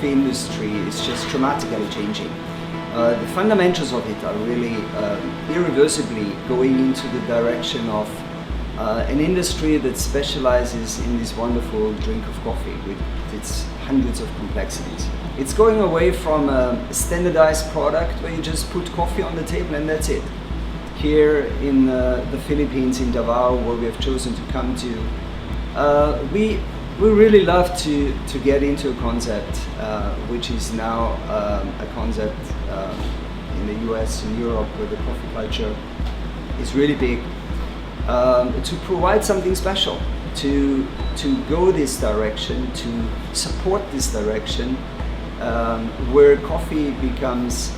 coffee industry is just dramatically changing. The fundamentals of it are really irreversibly going into the direction of an industry that specializes in this wonderful drink of coffee with its hundreds of complexities. It's going away from a standardized product where you just put coffee on the table and that's it. Here in the Philippines, in Davao, where we have chosen to come to, we really love to get into a concept which is now a concept in the US and Europe, where the coffee culture is really big, to provide something special, to go this direction, to support this direction, where coffee becomes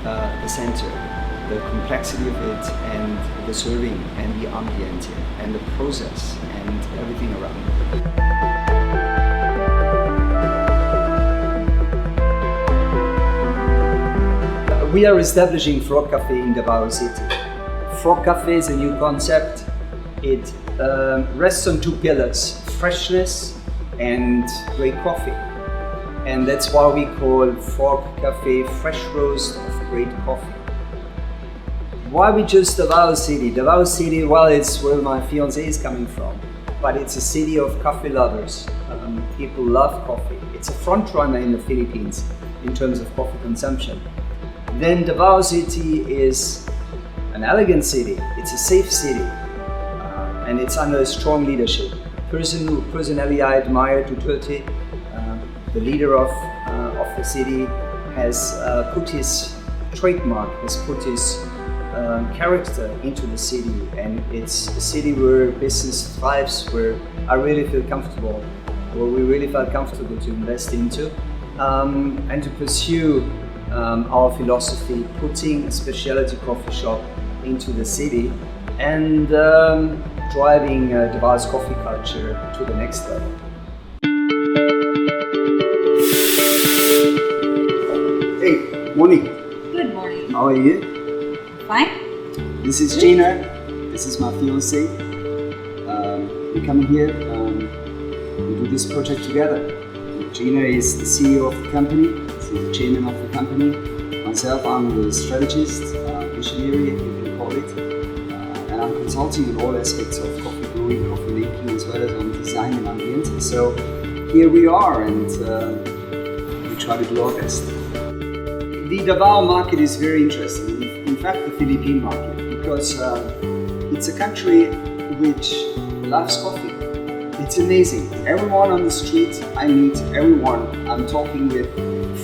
the center, the complexity of it, and the serving, and the ambient, and the process, and everything around it. We are establishing Frog Cafe in Davao City. Frog Cafe is a new concept. It rests on two pillars: freshness and great coffee. And that's why we call Frog Cafe Fresh Roast of Great Coffee. Why we choose Davao City? Davao City, well, it's where my fiancée is coming from, but it's a city of coffee lovers. People love coffee. It's a front runner in the Philippines in terms of coffee consumption. Then Davao City is an elegant city. It's a safe city, and it's under a strong leadership. Person who personally I admire, Duterte, the leader of the city, has put his trademark, has put his character into the city, and it's a city where business thrives, where I really feel comfortable, where we really felt comfortable to invest into and to pursue our philosophy, putting a specialty coffee shop into the city and driving Davao's coffee culture to the next level. Hey, morning. Good morning. How are you? Fine. This is Gina. This is my fiancée. We come here. We do this project together. Gina is the CEO of the company. She's the chairman of the company. Myself, I'm the strategist, visionary, you can call it. And I'm consulting in all aspects of coffee brewing, coffee making, as well as on design and ambient. So here we are, and we try to do our best. The Davao market is very interesting. In fact, the Philippine market, because it's a country which loves coffee. It's amazing. Everyone on the street, I meet everyone. I'm talking with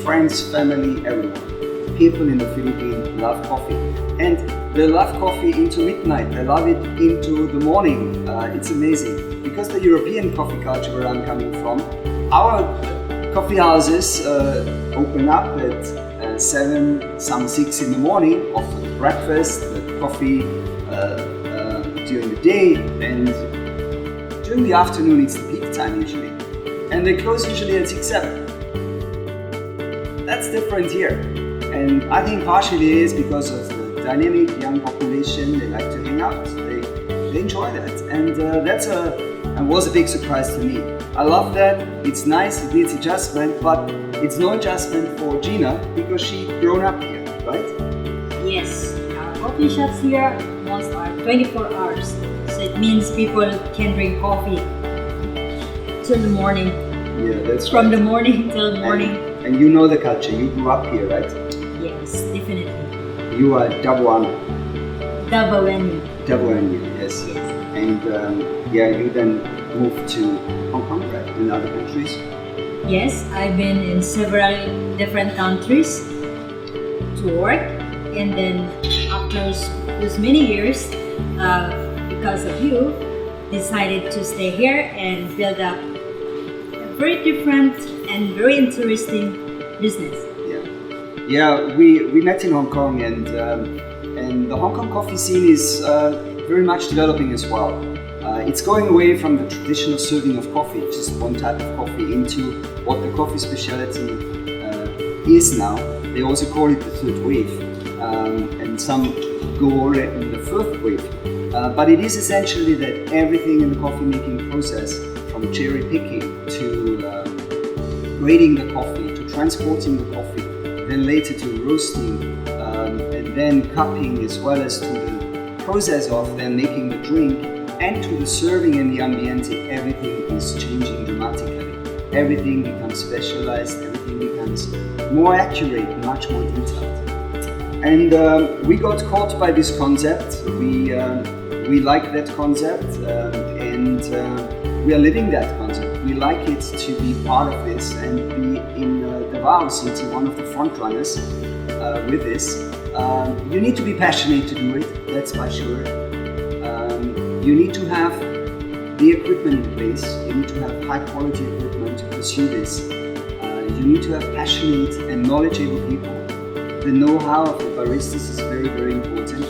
friends, family, everyone. People in the Philippines love coffee. And they love coffee into midnight. They love it into the morning. It's amazing. Because the European coffee culture where I'm coming from, our coffee houses open up at 7, some 6 in the morning, offer breakfast, coffee during the day, and during the afternoon it's the peak time usually. And they close usually at 6, 7. That's different here. And I think partially it is because of the dynamic young population. They like to hang out, they enjoy that. And that was a big surprise to me. I love that. It's nice, it needs adjustment, but it's no adjustment for Gina because she grown up here, right? Yes, our coffee shops here most are 24 hours. So it means people can drink coffee till the morning. Yeah, that's From right. the morning till morning. And you know the culture, you grew up here, right? Yes, definitely. You are Davaoan. Davaoan. Yes. Yes. And you then moved to Hong Kong, right? In other countries? Yes, I've been in several different countries to work, and then after those many years, because of you, decided to stay here and build up a very different and very interesting business. Yeah, we met in Hong Kong, and the Hong Kong coffee scene is very much developing as well. It's going away from the traditional serving of coffee, just one type of coffee, into what the coffee specialty is now. They also call it the third wave, and some go already in the fourth wave. But it is essentially that everything in the coffee making process, from cherry picking to grading the coffee, to transporting the coffee, then later to roasting, and then cupping, as well as to the process of then making the drink, and to the serving in the ambiente, everything is changing dramatically. Everything becomes specialized, everything becomes more accurate, much more detailed. And we got caught by this concept. We like that concept, and we are living that concept. We like it to be part of this and be in Davao City, one of the front runners with this. You need to be passionate to do it, that's for sure. You need to have the equipment in place. You need to have high quality equipment to pursue this. You need to have passionate and knowledgeable people. The know-how of the baristas is very, very important.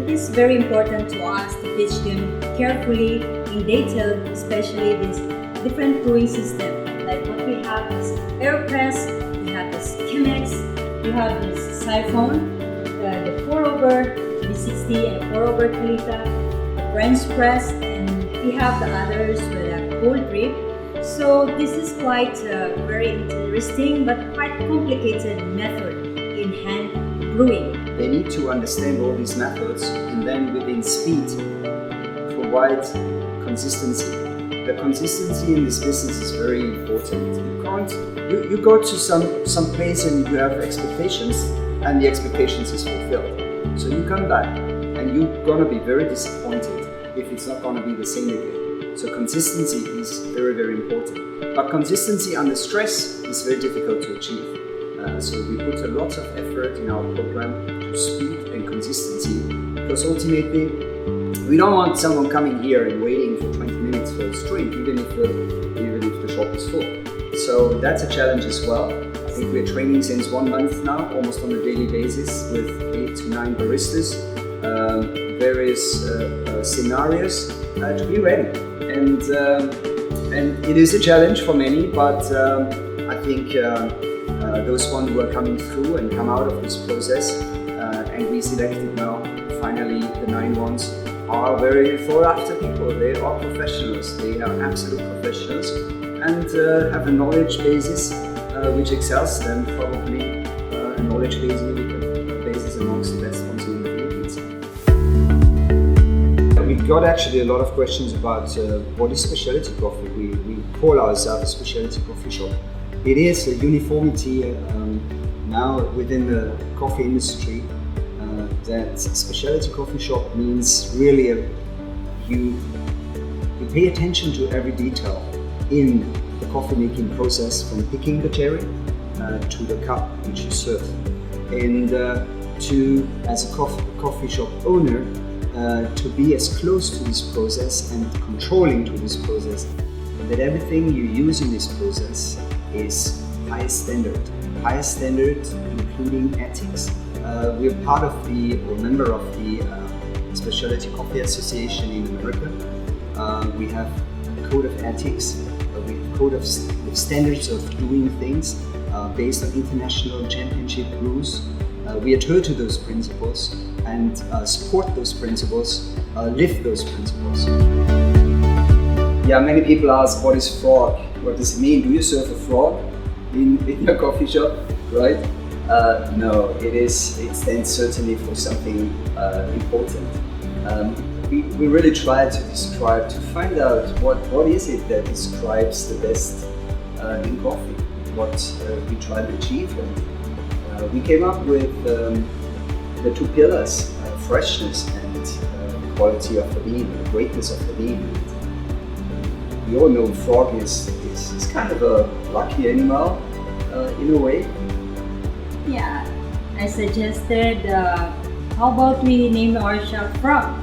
It is very important to us to teach them carefully, in detail, especially this different brewing system. Like what we have is AirPress, we have this Chemex, we have this siphon, the pour-over V60 and pour-over Kalita, the French press, and we have the others with a cold drip. So this is quite a very interesting but quite complicated method in hand brewing. They need to understand all these methods and then within speed provide consistency. The consistency in this business is very important. You go to some place and you have expectations and the expectations is fulfilled. So you come back and you're gonna be very disappointed if it's not gonna be the same again. So consistency is very, very important. But consistency under stress is very difficult to achieve. So we put a lot of effort in our program to speed and consistency, because ultimately we don't want someone coming here and waiting for 20 minutes for a drink, even if the shop is full. So that's a challenge as well. I think we're training since 1 month now, almost on a daily basis, with 8 to 9 baristas, various scenarios to be ready. And it is a challenge for many, but I think those ones who are coming through and come out of this process, and we selected now finally the 9 ones, are very sought after people. They are professionals, they are absolute professionals, and have a knowledge basis which excels them, probably a knowledge basis amongst the best ones in the Philippines. We got actually a lot of questions about what is specialty coffee. We call ourselves a specialty coffee shop. It is a uniformity now within the coffee industry that specialty coffee shop means really you pay attention to every detail in the coffee making process, from picking the cherry to the cup which you serve, and to, as a coffee shop owner, to be as close to this process and controlling to this process, that everything you use in this process is highest standard, including ethics. We're part of or member of the Specialty Coffee Association in America. We have a code of ethics, we have a code of standards of doing things based on international championship rules. We adhere to those principles and support those principles, live those principles. Yeah, many people ask, what is frog? What does it mean? Do you serve a frog in your coffee shop, right? No, it stands certainly for something important. We really try to find out what is it that describes the best in coffee, what we try to achieve. And we came up with the 2 pillars, freshness and quality of the bean, the greatness of the bean. We all know frog is kind of a lucky animal in a way. Yeah, I suggested, how about we name our shop Frog?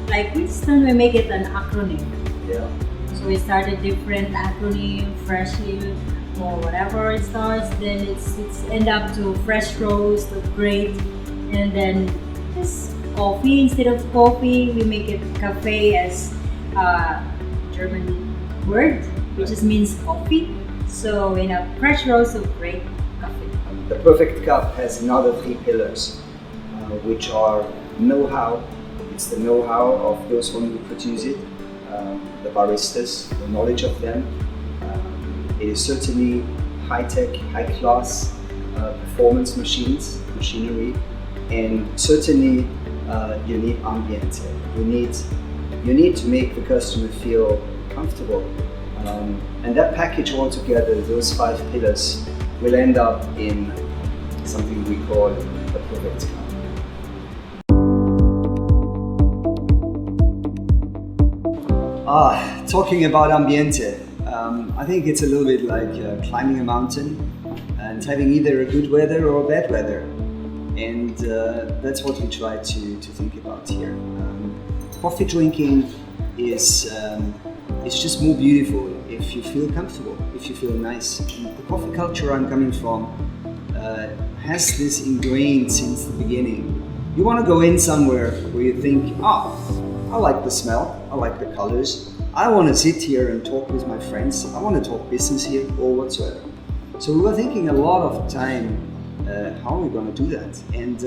Like Winston, we make it an acronym. Yeah. So we started different acronym, freshly or whatever it starts. Then it's end up to fresh roast, great, and then just coffee. Instead of coffee, we make it cafe as a German word, which just means coffee. So we have fresh roast of great coffee. The perfect cup has another 3 pillars, which are know-how. It's the know-how of those who produce it, the baristas, the knowledge of them. It is certainly high-tech, high-class performance machinery, and certainly you need ambiente. You need to make the customer feel comfortable, and that package altogether, those 5 pillars, will end up in something we call a perfect cup. Talking about ambiente, I think it's a little bit like climbing a mountain and having either a good weather or bad weather, and that's what we try to think about here. Coffee drinking is just more beautiful if you feel comfortable, if you feel nice. And the coffee culture I'm coming from has this ingrained since the beginning. You want to go in somewhere where you think, I like the smell, I like the colors, I want to sit here and talk with my friends, I want to talk business here or whatsoever. So we were thinking a lot of time, how are we going to do that? And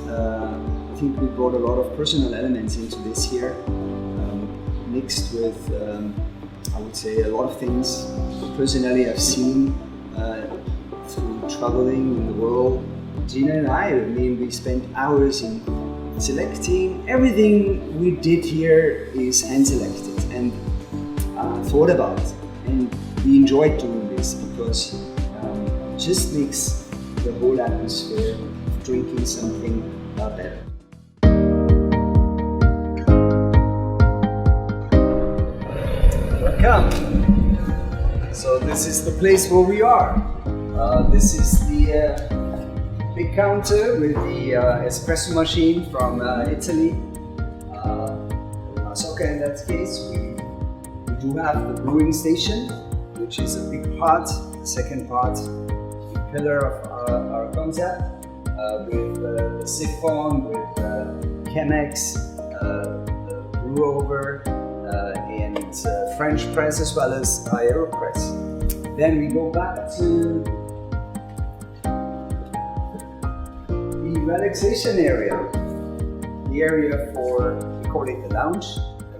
I think we brought a lot of personal elements into this here, mixed with, I would say, a lot of things personally I've seen through traveling in the world. Gina and I mean, we spent hours in selecting. Everything we did here is hand selected and thought about, and we enjoyed doing this because it just makes the whole atmosphere of drinking something better. Welcome. So this is the place where we are. This is the big counter with the espresso machine from Italy. In that case, we do have the brewing station, which is a big part, the second part, the pillar of our concept, with the siphon, with Chemex, the brew over, and French press as well as AeroPress. Then we go back to the relaxation area, the area for, we call it the lounge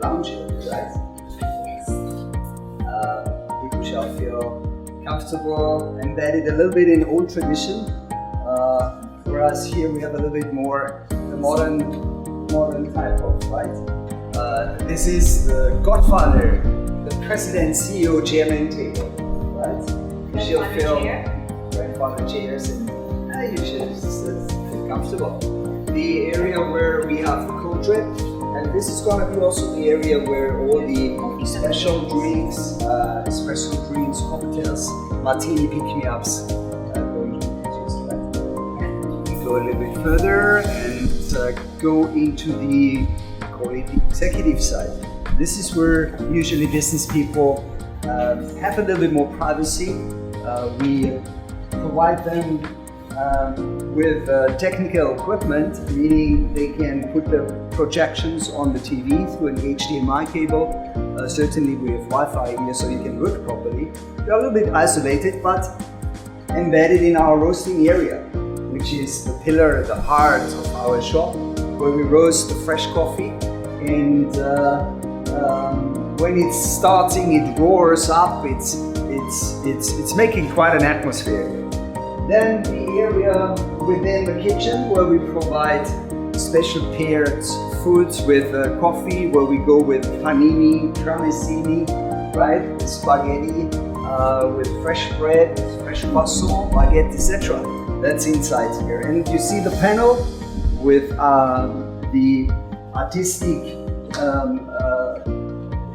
area, right? People shall feel comfortable, embedded a little bit in old tradition. For us here, we have a little bit more the modern type of, right? This is the Godfather, the President, CEO, Chairman table, right? You shall feel grandfather chairs, and you should just feel comfortable. The area where we have the cold drip. And this is going to be also the area where all the special drinks, espresso drinks, cocktails, martini pick-me-ups are going to be produced. Right? We go a little bit further and go into the, call it the executive side. This is where usually business people have a little bit more privacy. We provide them with technical equipment, meaning they can put the projections on the TV through an HDMI cable. Certainly we have Wi-Fi here so you can work properly. They're a little bit isolated but embedded in our roasting area, which is the pillar, the heart of our shop, where we roast the fresh coffee. And when it's starting, it roars up, it's making quite an atmosphere. Then the area within the kitchen where we provide special paired foods with coffee, where we go with panini, tramezzini, right? With spaghetti, with fresh bread, with fresh croissant, baguette, etc. That's inside here. And you see the panel with the artistic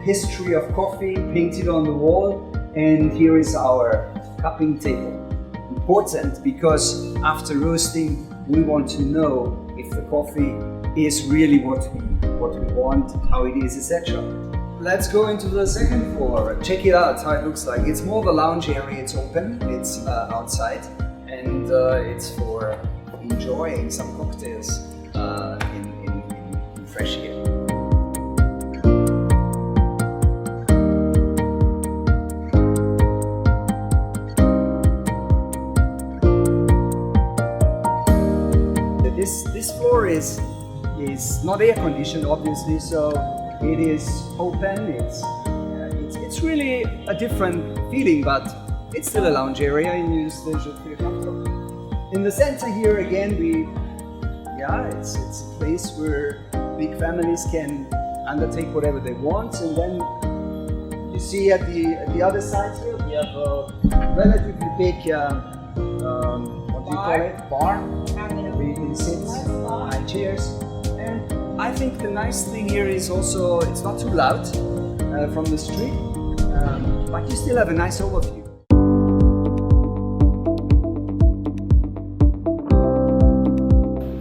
history of coffee painted on the wall. And here is our cupping table. Important because after roasting we want to know if the coffee is really what we want, how it is, etc. Let's go into the second floor. Check it out how it looks like. It's more of a lounge area. It's open, it's outside, and it's for enjoying some cocktails in fresh air. This floor is not air conditioned, obviously, so it is open. It's really a different feeling, but It's still a lounge area and you still should feel comfortable. In the center here again, it's a place where big families can undertake whatever they want. And then you see at the other side here, we have a relatively big, what do you call it? Bar. Where you can sit, high chairs. And I think the nice thing here is also it's not too loud from the street, but you still have a nice overview.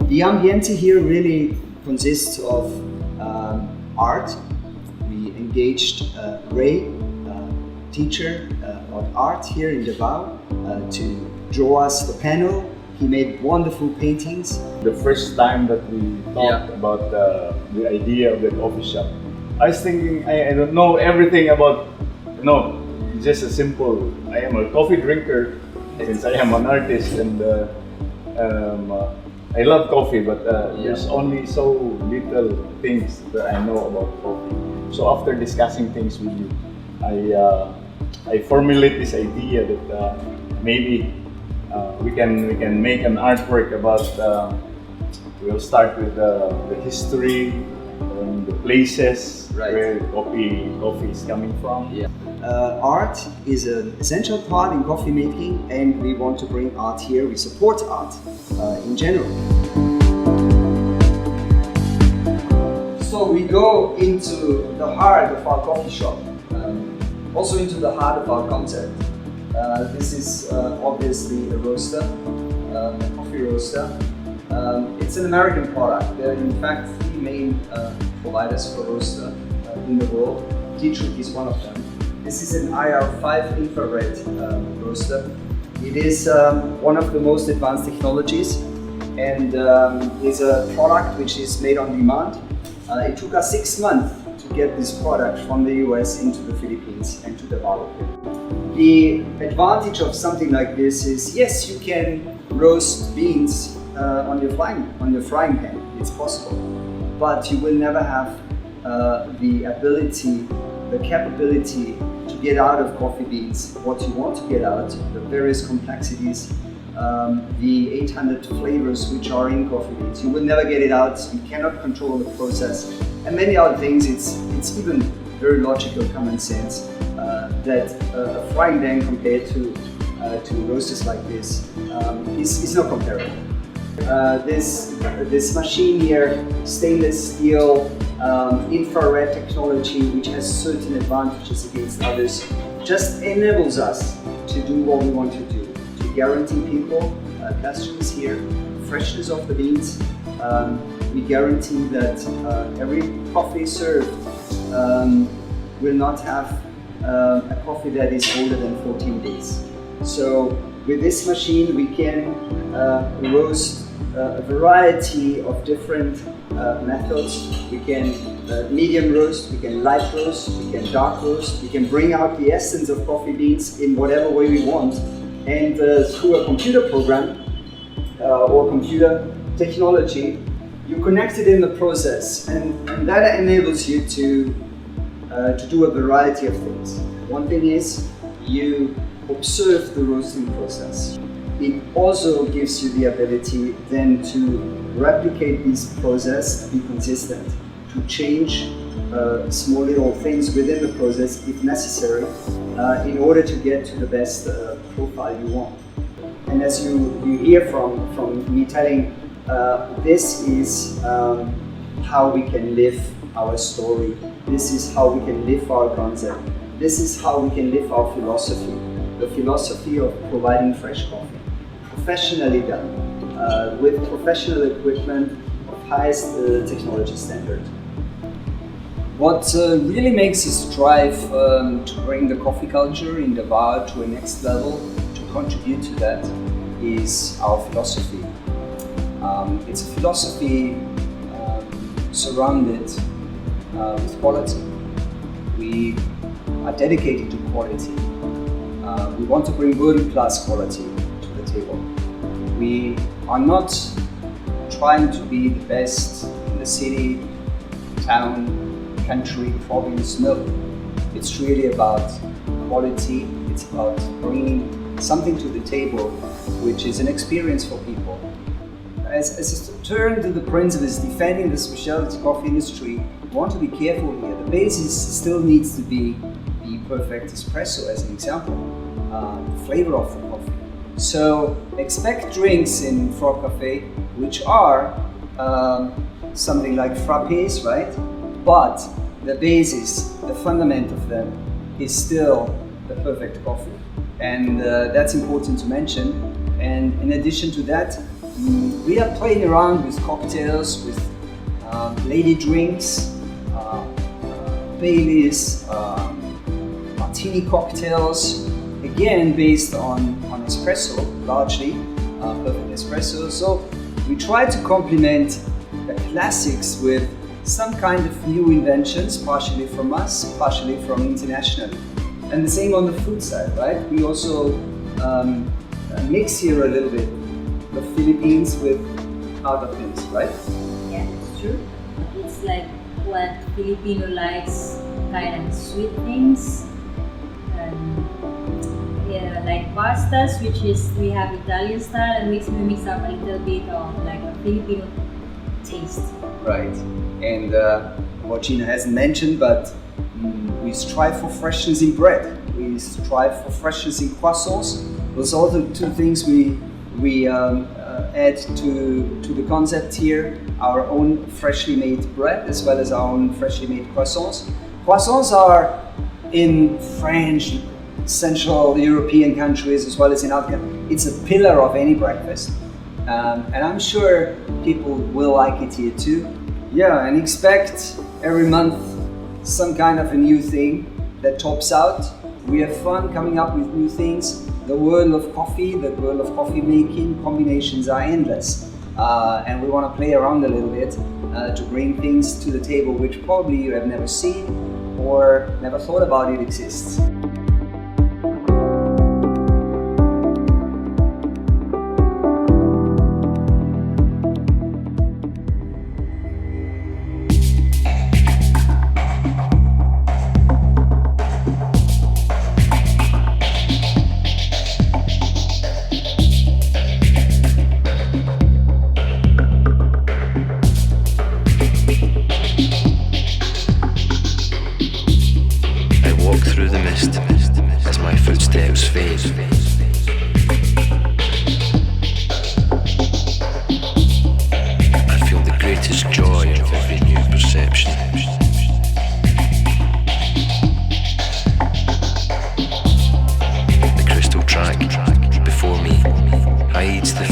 The ambiente here really consists of art. We engaged Ray, teacher of art here in Davao, to draw us the panel. He made wonderful paintings. The first time that we talked about the idea of the coffee shop, I was thinking, I don't know everything about, just a simple, I am a coffee drinker since I am an artist, and I love coffee, but there's only so little things that I know about coffee. So after discussing things with you, I formulate this idea that maybe we can make an artwork about. We'll start with the history and the places where coffee is coming from. Yeah. Art is an essential part in coffee making, and we want to bring art here. We support art in general. So we go into the heart of our coffee shop, also into the heart of our concept. This is obviously a roaster, a coffee roaster. It's an American product. There are in fact 3 main providers for roaster in the world. Dietrich is one of them. This is an IR5 infrared roaster. It is one of the most advanced technologies, and is a product which is made on demand. It took us 6 months to get this product from the US into the Philippines and to Davao. The advantage of something like this is, yes, you can roast beans on your frying pan. It's possible, but you will never have the ability, the capability to get out of coffee beans what you want to get out, the various complexities, the 800 flavors which are in coffee beans. You will never get it out. You cannot control the process, and many other things. It's even very logical, common sense that a frying pan compared to roasters like this is not comparable. This machine here, stainless steel, infrared technology, which has certain advantages against others, just enables us to do what we want to do, to guarantee people, customers here, freshness of the beans. We guarantee that every coffee served will not have a coffee that is older than 14 days. So with this machine we can roast a variety of different methods. We can medium roast, we can light roast, we can dark roast, we can bring out the essence of coffee beans in whatever way we want, and through a computer program or computer technology, you connect it in the process, and that enables you to do a variety of things. One thing is you observe the roasting process. It also gives you the ability then to replicate this process, to be consistent, to change small little things within the process if necessary, in order to get to the best profile you want. And as you hear from me telling, this is how we can live our story. This is how we can live our concept. This is how we can live our philosophy. The philosophy of providing fresh coffee, professionally done, with professional equipment of highest technology standard. What really makes us strive to bring the coffee culture in Davao to a next level, to contribute to that, is our philosophy. It's a philosophy surrounded with quality. We are dedicated to quality. We want to bring world-class quality to the table. We are not trying to be the best in the city, town, country, province. No, it's really about quality. It's about bringing something to the table, which is an experience for people. As a turn to the principles defending the specialty coffee industry, we want to be careful here. The basis still needs to be the perfect espresso, as an example, the flavor of the coffee. So expect drinks in Frog Cafe, which are something like frappes, right? But the basis, the fundament of them, is still the perfect coffee. And that's important to mention. And in addition to that, we are playing around with cocktails, with lady drinks, Baileys, martini cocktails, again based on espresso, largely perfect espresso. So we try to complement the classics with some kind of new inventions, partially from us, partially from internationally. And the same on the food side, right? We also mix here a little bit the Philippines with other things, right? Yeah, it's true. It's like what Filipino likes, kind of sweet things. Yeah, like pastas, which is we have Italian style, and we mix up a little bit of like a Filipino taste. Right. And what Gina hasn't mentioned, but we strive for freshness in bread. We strive for freshness in croissants. Those are the two things we add to the concept here. Our own freshly made bread as well as our own freshly made croissants. Croissants are in French, Central European countries as well as in other countries. It's a pillar of any breakfast. And I'm sure people will like it here too. Yeah, and expect every month some kind of a new thing that tops out. We have fun coming up with new things. The world of coffee, the world of coffee making, combinations are endless. And we want to play around a little bit to bring things to the table which probably you have never seen or never thought about it exists. Through the mist as my footsteps fade. I feel the greatest joy of every new perception. The crystal track before me hides the